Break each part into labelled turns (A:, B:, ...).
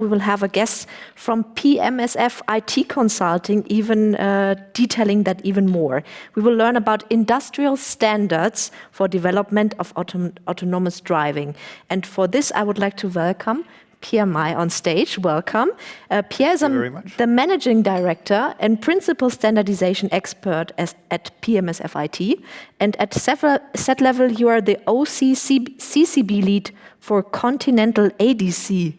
A: we will have a guest from PMSF IT Consulting, even detailing that even more. We will learn about industrial standards for development of autonomous driving. And for this, I would like to welcome Pierre May on stage. Welcome. Pierre is the Managing Director and Principal Standardization Expert at PMSF IT. And at set level, you are the OCCCB lead for Continental ADC.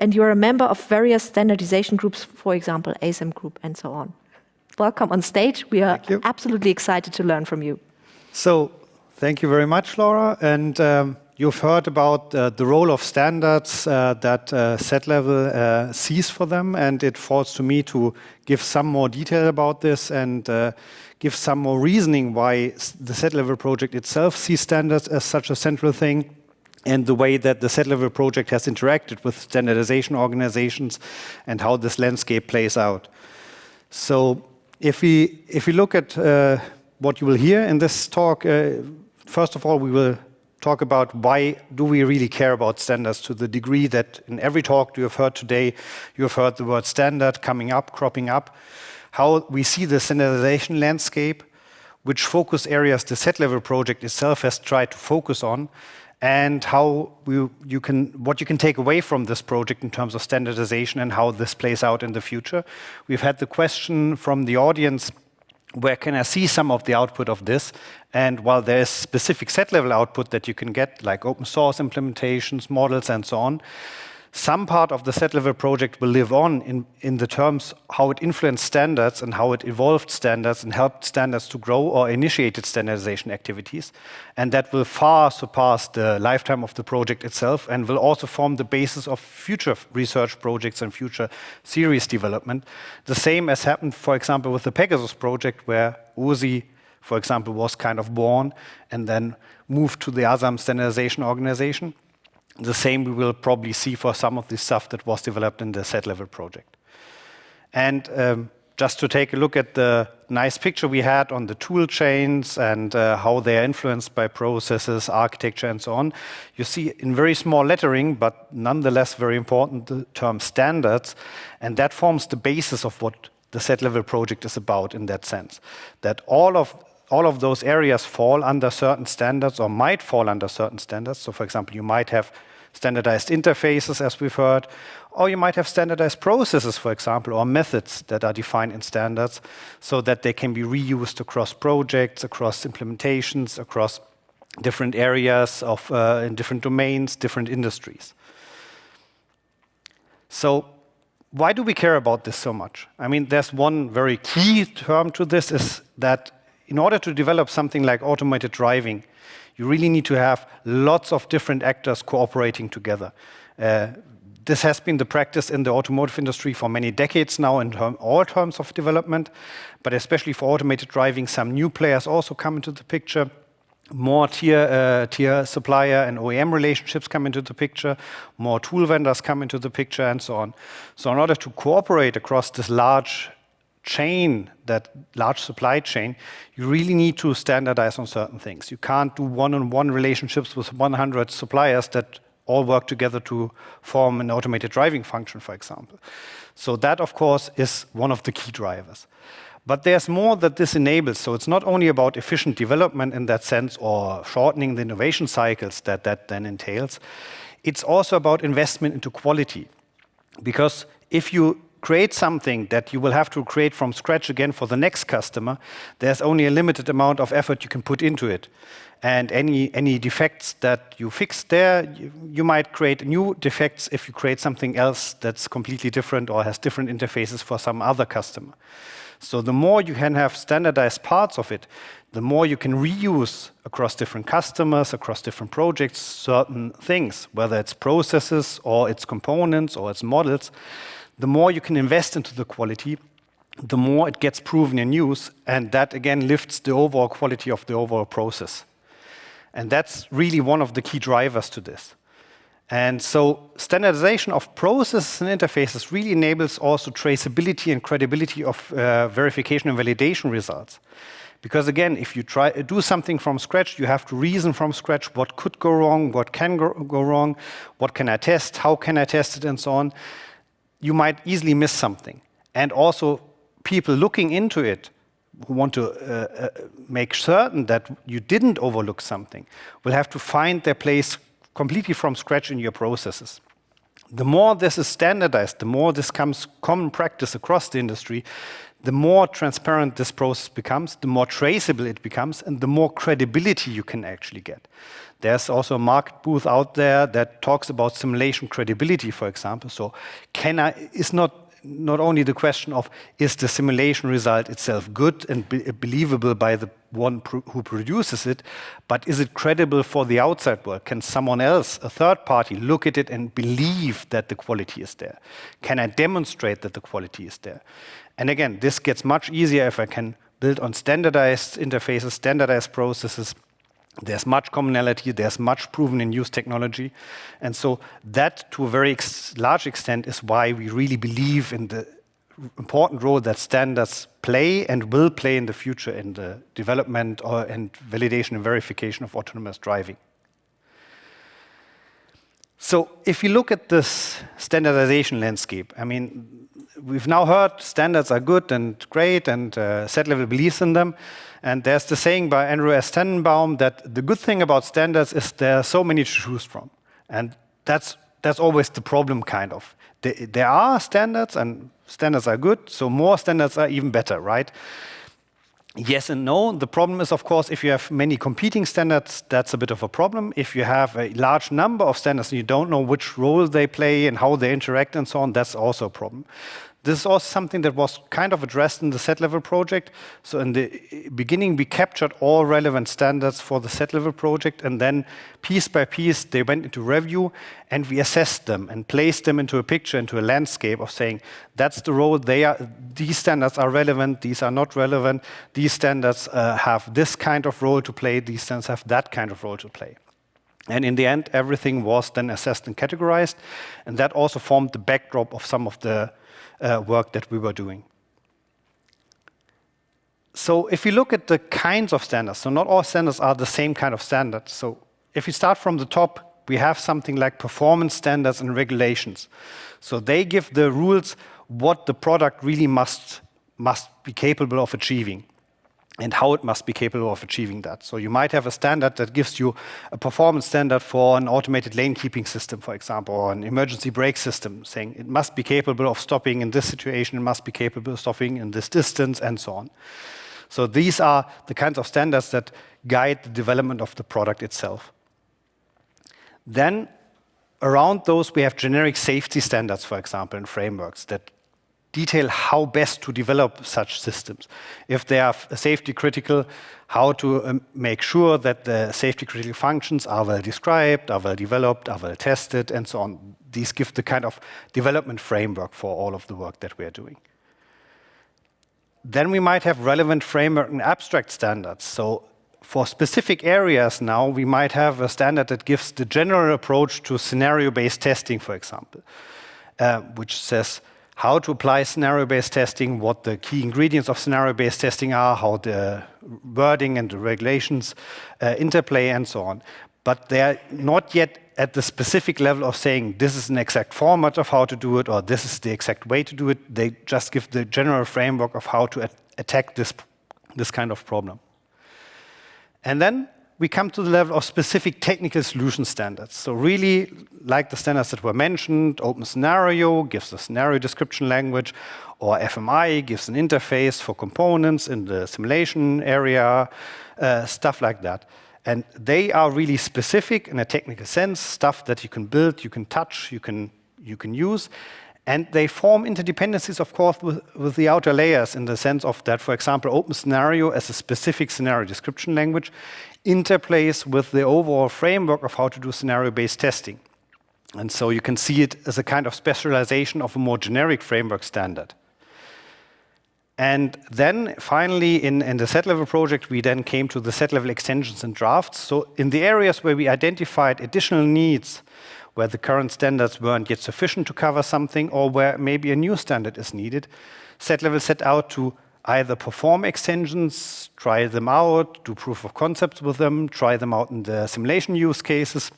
A: And you're a member of various standardization groups, for example, ASIM Group and so on. Welcome on stage. We are absolutely excited to learn from you.
B: So, thank you very much, Laura. And you've heard about the role of standards that set level sees for them. And it falls to me to give some more detail about this and give some more reasoning why the set level project itself sees standards as such a central thing, and the way that the set level project has interacted with standardization organizations and how this landscape plays out. So if we look at what you will hear in this talk, first of all, we will talk about why do we really care about standards to the degree that in every talk you have heard today, you have heard the word standard cropping up, how we see the standardization landscape, which focus areas the set level project itself has tried to focus on, and how what you can take away from this project in terms of standardization and how this plays out in the future. We've had the question from the audience, where can I see some of the output of this? And while there's specific set level output that you can get, like open source implementations, models, and so on, some part of the set level project will live on in the terms how it influenced standards and how it evolved standards and helped standards to grow or initiated standardization activities. And that will far surpass the lifetime of the project itself and will also form the basis of future research projects and future series development. The same as happened, for example, with the Pegasus project, where OSI, for example, was kind of born and then moved to the ASAM standardization organization. The same we will probably see for some of the stuff that was developed in the set level project. And just to take a look at the nice picture we had on the tool chains and how they are influenced by processes, architecture, and so on, you see in very small lettering, but nonetheless very important, the term standards. And that forms the basis of what the set level project is about in that sense. That all of those areas fall under certain standards or might fall under certain standards. So, for example, you might have standardized interfaces, as we've heard, or you might have standardized processes, for example, or methods that are defined in standards so that they can be reused across projects, across implementations, across different areas in different domains, different industries. So, why do we care about this so much? I mean, there's one very key term to this, is that in order to develop something like automated driving, you really need to have lots of different actors cooperating together. This has been the practice in the automotive industry for many decades now in all terms of development, but especially for automated driving, some new players also come into the picture. More tier supplier and OEM relationships come into the picture, more tool vendors come into the picture, and so on. So in order to cooperate across this large chain, that large supply chain, you really need to standardize on certain things. You can't do one-on-one relationships with 100 suppliers that all work together to form an automated driving function, for example. So that, of course, is one of the key drivers. But there's more that this enables. So it's not only about efficient development in that sense or shortening the innovation cycles that then entails. It's also about investment into quality. Because if you create something that you will have to create from scratch again for the next customer, there's only a limited amount of effort you can put into it. And any defects that you fix there, you might create new defects if you create something else that's completely different or has different interfaces for some other customer. So the more you can have standardized parts of it, the more you can reuse across different customers, across different projects, certain things, whether it's processes or it's components or it's models. The more you can invest into the quality, the more it gets proven in use, and that again lifts the overall quality of the overall process. And that's really one of the key drivers to this. And so standardization of processes and interfaces really enables also traceability and credibility of verification and validation results. Because again, if you do something from scratch, you have to reason from scratch what could go wrong, what can go wrong, what can I test, how can I test it, and so on. you might easily miss something. And also people looking into it who want to make certain that you didn't overlook something will have to find their place completely from scratch in your processes. The more this is standardized, the more this becomes common practice across the industry, the more transparent this process becomes, the more traceable it becomes, and the more credibility you can actually get. There's also a market booth out there that talks about simulation credibility, for example. So it's not only the question of, is the simulation result itself good and believable by the one who produces it, but is it credible for the outside world? Can someone else, a third party, look at it and believe that the quality is there? Can I demonstrate that the quality is there? And again, this gets much easier if I can build on standardized interfaces, standardized processes. There's much commonality, there's much proven in use technology. And so that, to a very large extent, is why we really believe in the important role that standards play and will play in the future in the development and validation and verification of autonomous driving. So if you look at this standardization landscape, I mean, we've now heard standards are good and great and Z-Level believes in them. And there's the saying by Andrew S. Tannenbaum that the good thing about standards is there are so many to choose from. And that's always the problem, kind of. There are standards, and standards are good, so more standards are even better, right? Yes and no. The problem is, of course, if you have many competing standards, that's a bit of a problem. If you have a large number of standards and you don't know which role they play and how they interact and so on, that's also a problem. This is also something that was kind of addressed in the Z-Level project. So in the beginning, we captured all relevant standards for the Z-Level project, and then piece by piece, they went into review, and we assessed them and placed them into a picture, into a landscape of saying, that's the role, these standards are relevant, these are not relevant, these standards have this kind of role to play, these standards have that kind of role to play. And in the end, everything was then assessed and categorized, and that also formed the backdrop of some of the work that we were doing. So if you look at the kinds of standards, so not all standards are the same kind of standard. So if you start from the top, we have something like performance standards and regulations. So they give the rules what the product really must be capable of achieving, and how it must be capable of achieving that. So you might have a standard that gives you a performance standard for an automated lane keeping system, for example, or an emergency brake system, saying it must be capable of stopping in this situation, it must be capable of stopping in this distance, and so on. So these are the kinds of standards that guide the development of the product itself. Then around those, we have generic safety standards, for example, and frameworks that detail how best to develop such systems. If they are safety critical, how to make sure that the safety critical functions are well described, are well developed, are well tested, and so on. These give the kind of development framework for all of the work that we are doing. Then we might have relevant framework and abstract standards. So for specific areas now, we might have a standard that gives the general approach to scenario-based testing, for example, which says how to apply scenario-based testing, what the key ingredients of scenario-based testing are, how the wording and the regulations interplay, and so on. But they are not yet at the specific level of saying this is an exact format of how to do it, or this is the exact way to do it. They just give the general framework of how to attack this kind of problem. And then we come to the level of specific technical solution standards. So really, like the standards that were mentioned, Open Scenario gives a scenario description language, or FMI gives an interface for components in the simulation area, stuff like that. And they are really specific in a technical sense, stuff that you can build, you can touch, you can use. And they form interdependencies, of course, with the outer layers in the sense of that, for example, Open Scenario as a specific scenario description language interplays with the overall framework of how to do scenario-based testing. And so you can see it as a kind of specialization of a more generic framework standard. And then finally, in the Z-Level project, we then came to the Z-Level extensions and drafts. So in the areas where we identified additional needs, where the current standards weren't yet sufficient to cover something, or where maybe a new standard is needed, Z-Level set out to either perform extensions, try them out, do proof of concepts with them, try them out in the simulation use cases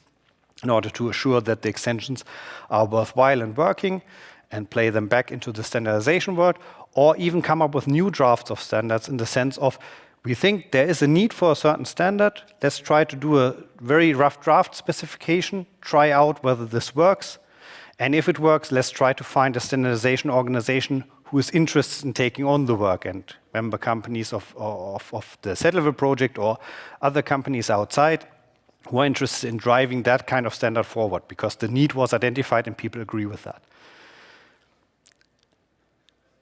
B: in order to assure that the extensions are worthwhile and working. and play them back into the standardization world, or even come up with new drafts of standards in the sense of, we think there is a need for a certain standard, let's try to do a very rough draft specification, try out whether this works, and if it works, let's try to find a standardization organization who is interested in taking on the work, and member companies of the Z-Level project or other companies outside who are interested in driving that kind of standard forward because the need was identified and people agree with that.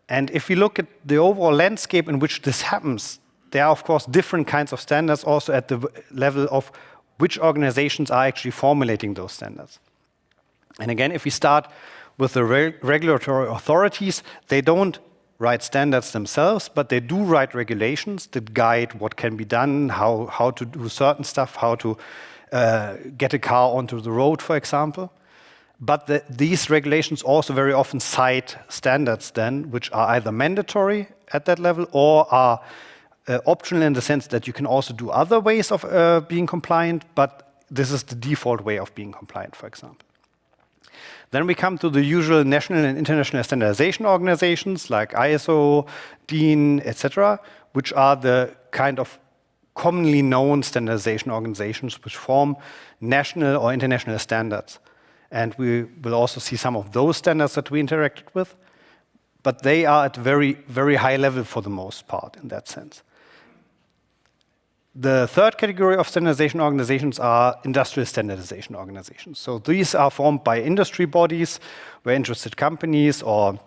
B: And if we look at the overall landscape in which this happens, there are, of course, different kinds of standards also at the level of which organizations are actually formulating those standards. And again, if we start with the regulatory authorities, they don't write standards themselves, but they do write regulations that guide what can be done, how to do certain stuff, how to get a car onto the road, for example. But these regulations also very often cite standards then, which are either mandatory at that level or are optional in the sense that you can also do other ways of being compliant, but this is the default way of being compliant, for example. Then we come to the usual national and international standardization organizations like ISO, DIN, etc., which are the kind of commonly known standardization organizations which form national or international standards. And we will also see some of those standards that we interacted with, but they are at very, very high level for the most part in that sense. The third category of standardization organizations are industrial standardization organizations. So these are formed by industry bodies where interested companies or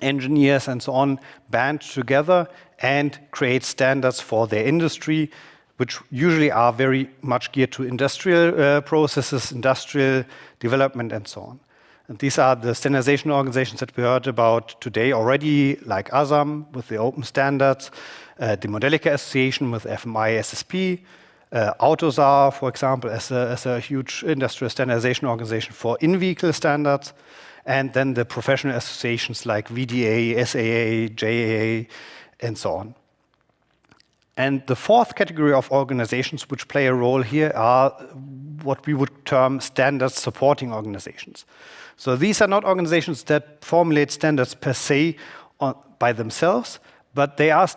B: engineers and so on band together and create standards for their industry, which usually are very much geared to industrial processes, industrial development, and so on. And these are the standardization organizations that we heard about today already, like ASAM with the open standards, the Modelica Association with FMI SSP, AUTOSAR, for example, as a huge industrial standardization organization for in-vehicle standards, and then the professional associations like VDA, SAA, JAA, and so on. And the fourth category of organizations which play a role here are what we would term standards supporting organizations. So these are not organizations that formulate standards per se by themselves, but they are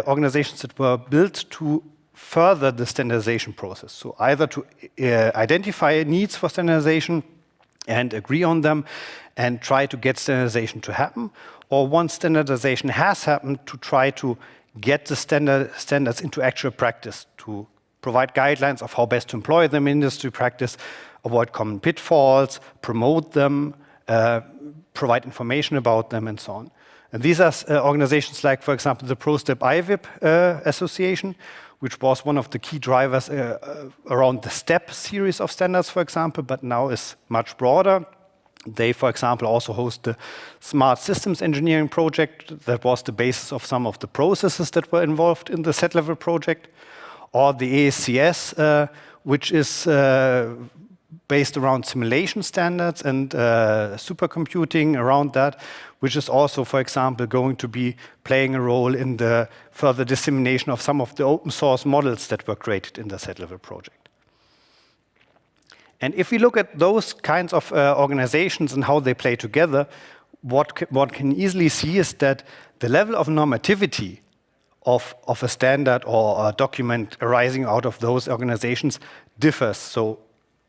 B: organizations that were built to further the standardization process. So either to identify needs for standardization and agree on them and try to get standardization to happen, or once standardization has happened, to try to get the standards into actual practice, to provide guidelines of how best to employ them in industry practice, avoid common pitfalls, promote them, provide information about them, and so on. And these are organizations like, for example, the ProStep IVIP Association, which was one of the key drivers around the STEP series of standards, for example, but now is much broader. They, for example, also host the Smart Systems Engineering project that was the basis of some of the processes that were involved in the Z-Level project, or the ASCS, which is based around simulation standards and supercomputing around that, which is also, for example, going to be playing a role in the further dissemination of some of the open source models that were created in the Z-Level project. And if we look at those kinds of organizations and how they play together, what one can easily see is that the level of normativity of a standard or a document arising out of those organizations differs. So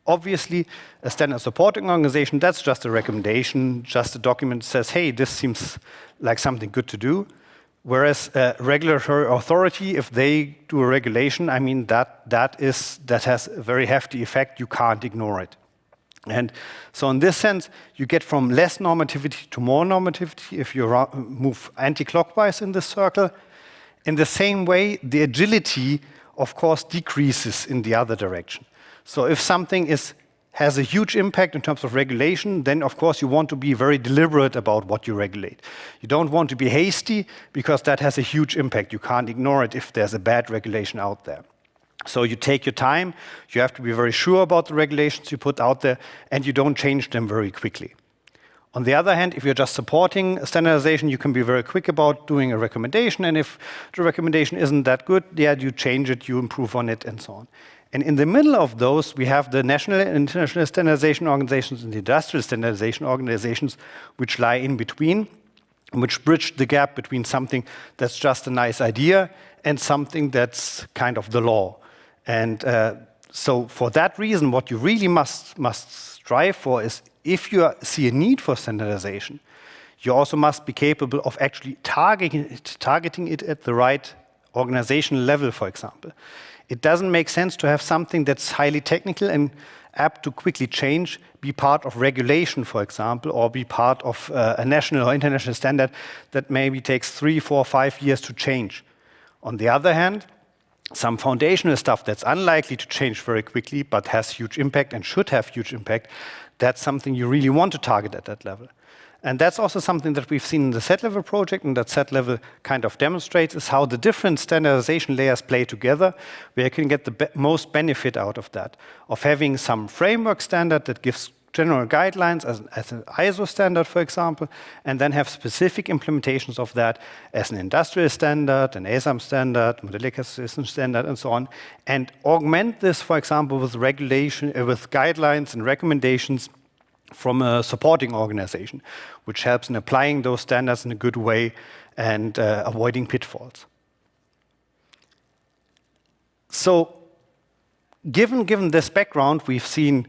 B: obviously, a standard supporting organization, that's just a recommendation, just a document that says, hey, this seems like something good to do. Whereas a regulatory authority, if they do a regulation, I mean, that has a very hefty effect. You can't ignore it. And so in this sense, you get from less normativity to more normativity if you move anti-clockwise in this circle. In the same way, the agility, of course, decreases in the other direction. So if something has a huge impact in terms of regulation, then of course you want to be very deliberate about what you regulate. You don't want to be hasty because that has a huge impact. You can't ignore it if there's a bad regulation out there. So you take your time, you have to be very sure about the regulations you put out there, and you don't change them very quickly. On the other hand, if you're just supporting standardization, you can be very quick about doing a recommendation, and if the recommendation isn't that good, yeah, you change it, you improve on it, and so on. And in the middle of those, we have the national and international standardization organizations and the industrial standardization organizations, which lie in between, which bridge the gap between something that's just a nice idea and something that's kind of the law. And so for that reason, what you really must strive for is, if you see a need for standardization, you also must be capable of actually targeting it at the right organizational level, for example. It doesn't make sense to have something that's highly technical and apt to quickly change, be part of regulation, for example, or be part of a national or international standard that maybe takes 3, 4, 5 years to change. On the other hand, some foundational stuff that's unlikely to change very quickly but has huge impact and should have huge impact, that's something you really want to target at that level. And that's also something that we've seen in the Z-level project, and that Z-level kind of demonstrates is how the different standardization layers play together, where you can get the most benefit out of that, of having some framework standard that gives general guidelines as an ISO standard, for example, and then have specific implementations of that as an industrial standard, an ASAM standard, modular system standard, and so on, and augment this, for example, with regulation, with guidelines and recommendations from a supporting organization, which helps in applying those standards in a good way and avoiding pitfalls. So, given this background, we've seen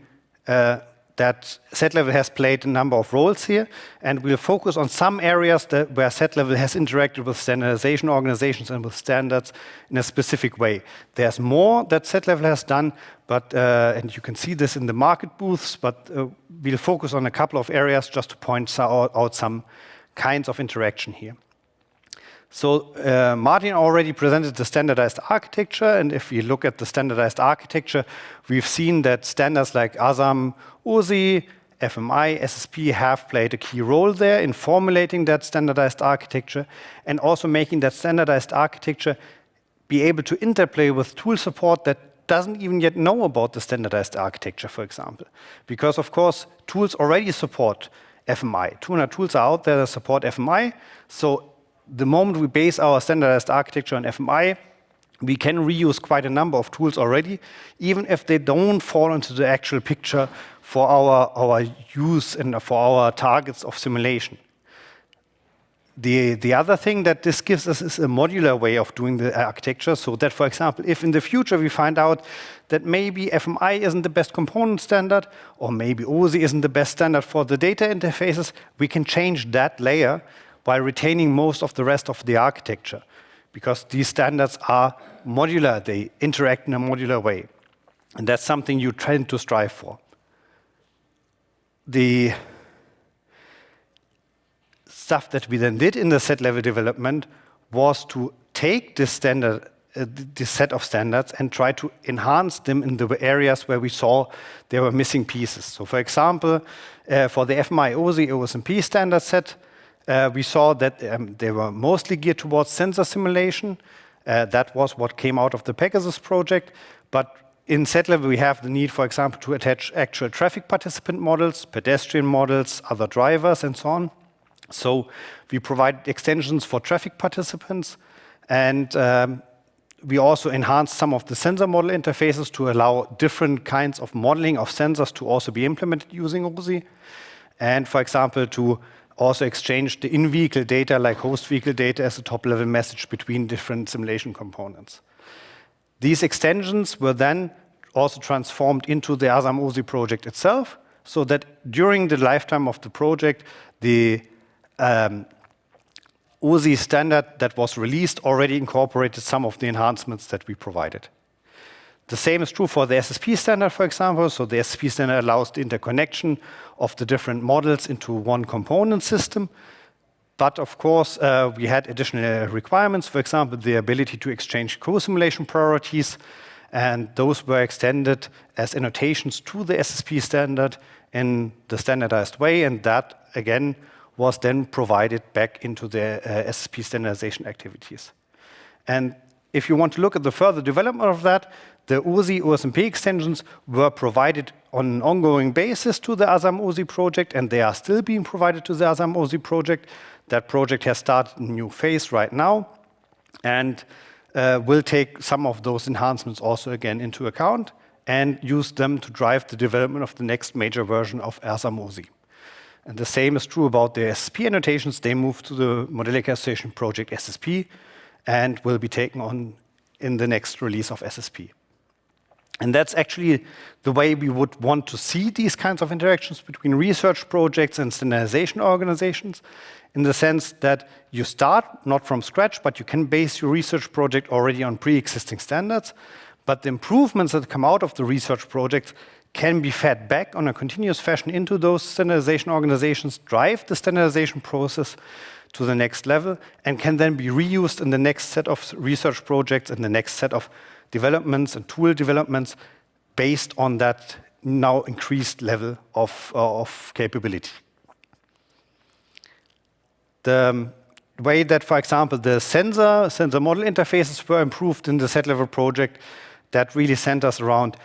B: that Z-level has played a number of roles here, and we'll focus on some areas where Z-level has interacted with standardization organizations and with standards in a specific way. There's more that Z-level has done, but and you can see this in the market booths, but we'll focus on a couple of areas just to point out some kinds of interaction here. So Martin already presented the standardized architecture, and if we look at the standardized architecture, we've seen that standards like ASAM, OSI, FMI, SSP have played a key role there in formulating that standardized architecture and also making that standardized architecture be able to interplay with tool support that doesn't even yet know about the standardized architecture, for example. Because, of course, tools already support FMI. 200 tools are out there that support FMI, so the moment we base our standardized architecture on FMI, we can reuse quite a number of tools already, even if they don't fall into the actual picture for our use and for our targets of simulation. The other thing that this gives us is a modular way of doing the architecture, so that, for example, if in the future we find out that maybe FMI isn't the best component standard, or maybe OSI isn't the best standard for the data interfaces, we can change that layer while retaining most of the rest of the architecture, because these standards are modular, they interact in a modular way. And that's something you tend to strive for. The stuff that we then did in the Z-level development was to take this standard, this set of standards, and try to enhance them in the areas where we saw there were missing pieces. So for example, for the FMI OSI OSMP standard set, we saw that they were mostly geared towards sensor simulation. That was what came out of the Pegasus project. But in Z-level, we have the need, for example, to attach actual traffic participant models, pedestrian models, other drivers, and so on. So we provide extensions for traffic participants. And we also enhanced some of the sensor model interfaces to allow different kinds of modeling of sensors to also be implemented using OSI. And, for example, to also exchange the in-vehicle data, like host vehicle data, as a top-level message between different simulation components. These extensions were then also transformed into the ASAM OSI project itself, so that during the lifetime of the project, the OSI standard that was released already incorporated some of the enhancements that we provided. The same is true for the SSP standard, for example. So the SSP standard allows the interconnection of the different models into one component system. But of course, we had additional requirements, for example, the ability to exchange co-simulation priorities, and those were extended as annotations to the SSP standard in the standardized way, and that, again, was then provided back into the SSP standardization activities. And if you want to look at the further development of that, the OSI OSMP extensions were provided on an ongoing basis to the ASAM OSI project, and they are still being provided to the ASAM OSI project. That project has started a new phase right now. And will take some of those enhancements also again into account and use them to drive the development of the next major version of RSAM-OSI. And the same is true about the SSP annotations. They move to the Modelica Association Project SSP and will be taken on in the next release of SSP. And that's actually the way we would want to see these kinds of interactions between research projects and standardization organizations, in the sense that you start not from scratch, but you can base your research project already on pre-existing standards. But the improvements that come out of the research projects can be fed back on a continuous fashion into those standardization organizations, drive the standardization process to the next level, and can then be reused in the next set of research projects and the next set of developments and tool developments based on that now increased level of capability. The way that, for example, the sensor model interfaces were improved in the set-level project, that really centers around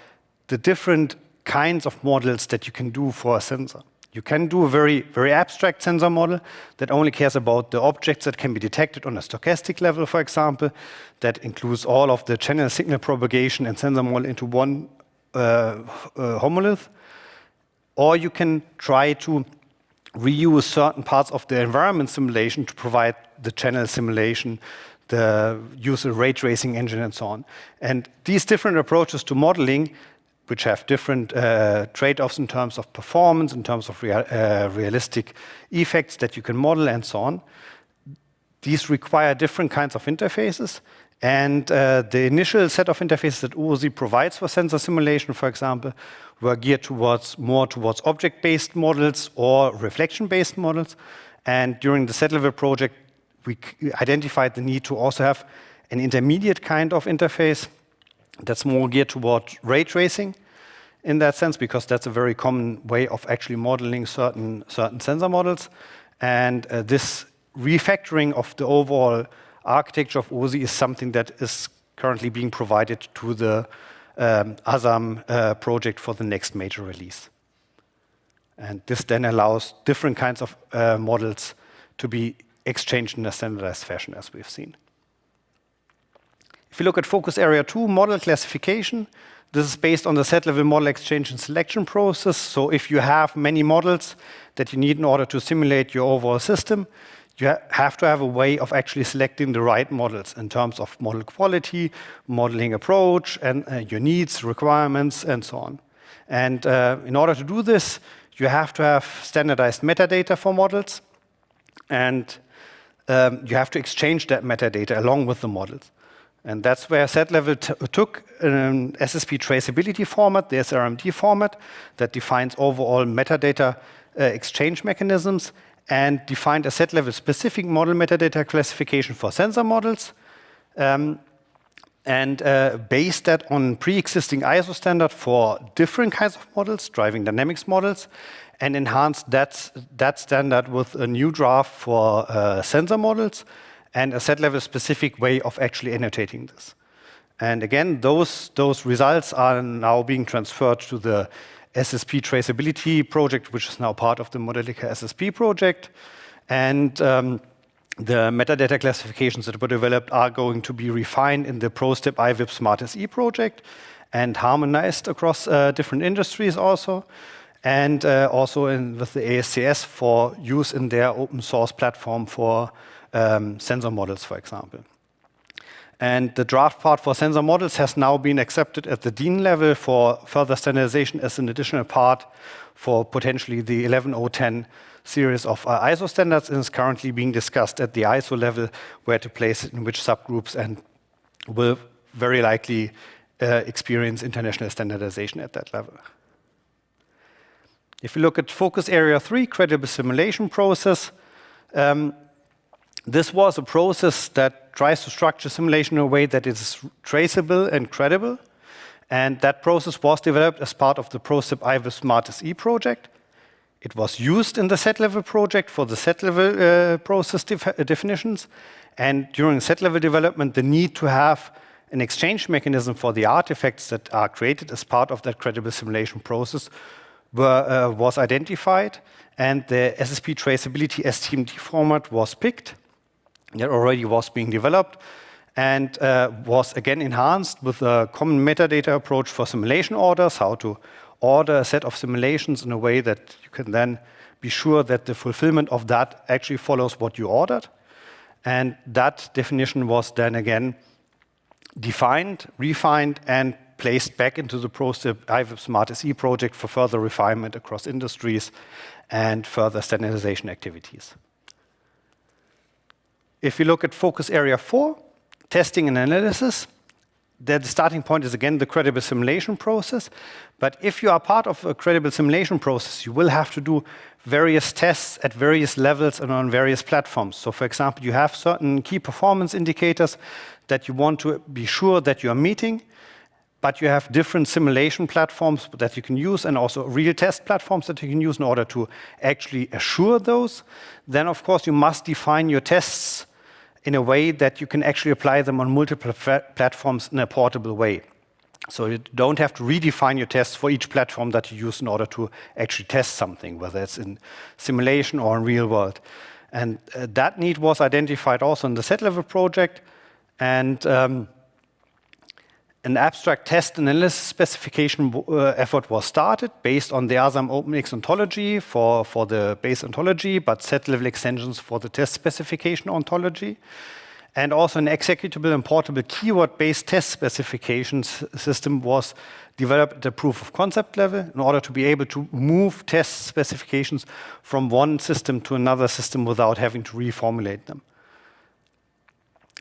B: the different kinds of models that you can do for a sensor. You can do a very, very abstract sensor model that only cares about the objects that can be detected on a stochastic level, for example, that includes all of the channel signal propagation and sensor model into one homolith. Or you can try to reuse certain parts of the environment simulation to provide the channel simulation, the use of ray tracing engine, and so on. And these different approaches to modeling, which have different trade-offs in terms of performance, in terms of realistic effects that you can model, and so on. These require different kinds of interfaces. And the initial set of interfaces that OSI provides for sensor simulation, for example, were geared more towards object-based models or reflection-based models. And during the set-level project, we identified the need to also have an intermediate kind of interface that's more geared toward ray tracing in that sense, because that's a very common way of actually modeling certain sensor models. And this refactoring of the overall architecture of OSI is something that is currently being provided to the ASAM project for the next major release. And this then allows different kinds of models to be exchanged in a standardized fashion, as we've seen. If you look at focus area 2, model classification, this is based on the set-level model exchange and selection process. So if you have many models that you need in order to simulate your overall system, you have to have a way of actually selecting the right models in terms of model quality, modeling approach, and your needs, requirements, and so on. And in order to do this, you have to have standardized metadata for models, and you have to exchange that metadata along with the models. And that's where set-level took an SSP traceability format, the SRMD format, that defines overall metadata exchange mechanisms, and defined a set-level specific model metadata classification for sensor models, and based that on pre-existing ISO standard for different kinds of models, driving dynamics models, and enhanced that standard with a new draft for sensor models, and a set-level specific way of actually annotating this. And again, those results are now being transferred to the SSP traceability project, which is now part of the Modelica SSP project. And the metadata classifications that were developed are going to be refined in the ProStep IVIP Smart SE project and harmonized across different industries also. And also with the ASCS for use in their open source platform for sensor models, for example. And the draft part for sensor models has now been accepted at the DIN level for further standardization as an additional part for potentially the 11010 series of ISO standards, and is currently being discussed at the ISO level where to place it in which subgroups, and will very likely experience international standardization at that level. If you look at focus area 3, credible simulation process, this was a process that tries to structure simulation in a way that is traceable and credible. And that process was developed as part of the ProStep IVIP Smart SE project. It was used in the set-level project for the set-level process definitions. And during set-level development, the need to have an exchange mechanism for the artifacts that are created as part of that credible simulation process was identified. And the SSP traceability STMD format was picked. That already was being developed. and was again enhanced with a common metadata approach for simulation orders, how to order a set of simulations in a way that you can then be sure that the fulfillment of that actually follows what you ordered. And that definition was then again defined, refined, and placed back into the IVIP Smart SE project for further refinement across industries and further standardization activities. If you look at focus area 4, testing and analysis, the starting point is again the credible simulation process. But if you are part of a credible simulation process, you will have to do various tests at various levels and on various platforms. So for example, you have certain key performance indicators that you want to be sure that you are meeting, but you have different simulation platforms that you can use and also real test platforms that you can use in order to actually assure those. Then of course you must define your tests in a way that you can actually apply them on multiple platforms in a portable way. So you don't have to redefine your tests for each platform that you use in order to actually test something, whether it's in simulation or in real world. And that need was identified also in the set-level project. And an abstract test analysis specification effort was started based on the ASAM OpenX ontology for the base ontology, but set-level extensions for the test specification ontology. And also an executable and portable keyword-based test specifications system was developed at the proof of concept level in order to be able to move test specifications from one system to another system without having to reformulate them.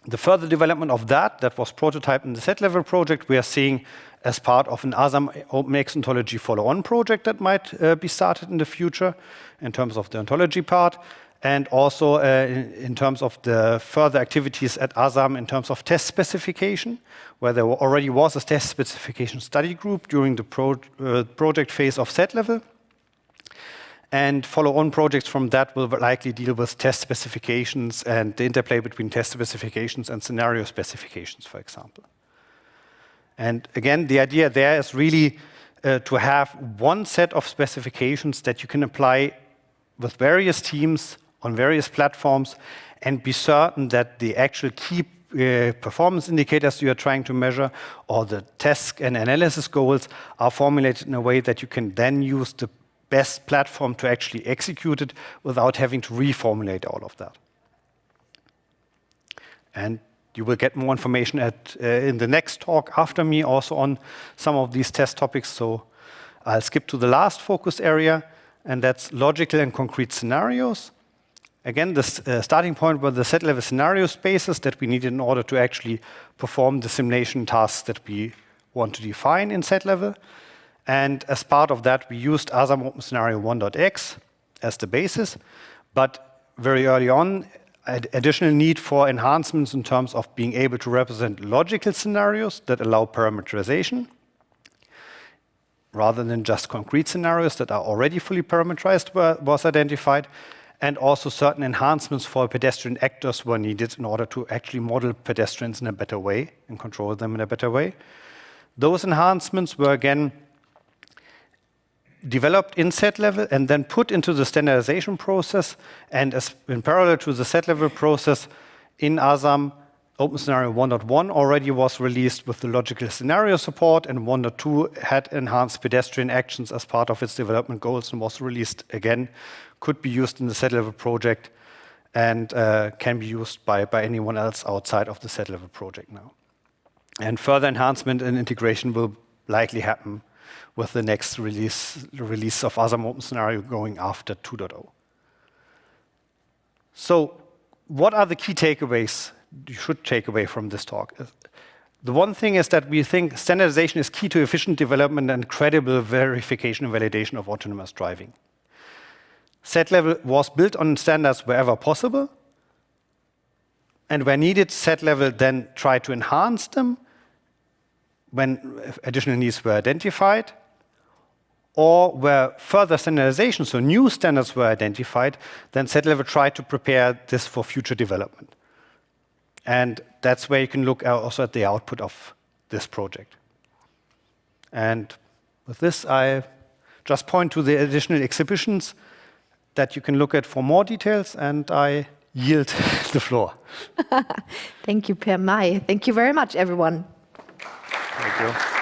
B: The further development of that was prototyped in the set-level project, we are seeing as part of an ASAM OpenX ontology follow-on project that might be started in the future in terms of the ontology part, and also in terms of the further activities at ASAM in terms of test specification, where there already was a test specification study group during the project phase of set-level. And follow-on projects from that will likely deal with test specifications and the interplay between test specifications and scenario specifications, for example. And again, the idea there is really to have one set of specifications that you can apply with various teams on various platforms and be certain that the actual key performance indicators you are trying to measure or the test and analysis goals are formulated in a way that you can then use the best platform to actually execute it without having to reformulate all of that. And you will get more information in the next talk after me also on some of these test topics. So I'll skip to the last focus area, and that's logical and concrete scenarios. Again, the starting point were the set-level scenario spaces that we needed in order to actually perform the simulation tasks that we want to define in set-level. And as part of that, we used ASAM OpenScenario 1.x as the basis. But very early on, additional need for enhancements in terms of being able to represent logical scenarios that allow parameterization, rather than just concrete scenarios that are already fully parameterized was identified. And also certain enhancements for pedestrian actors were needed in order to actually model pedestrians in a better way and control them in a better way. Those enhancements were again developed in set-level and then put into the standardization process. And as in parallel to the set-level process in ASAM, OpenScenario 1.1 already was released with the logical scenario support, and 1.2 had enhanced pedestrian actions as part of its development goals and was released again, could be used in the set-level project, and can be used by anyone else outside of the set-level project now. And further enhancement and integration will likely happen with the next release of ASAM OpenScenario going after 2.0. So what are the key takeaways you should take away from this talk? The one thing is that we think standardization is key to efficient development and credible verification and validation of autonomous driving. Set-level was built on standards wherever possible, and where needed, set-level then tried to enhance them when additional needs were identified, or where further standardization, so new standards were identified, then set-level tried to prepare this for future development. And that's where you can look also at the output of this project. And with this, I just point to the additional exhibitions that you can look at for more details, and I yield the floor.
A: Thank you, Per Mai. Thank you very much, everyone.
B: Thank you.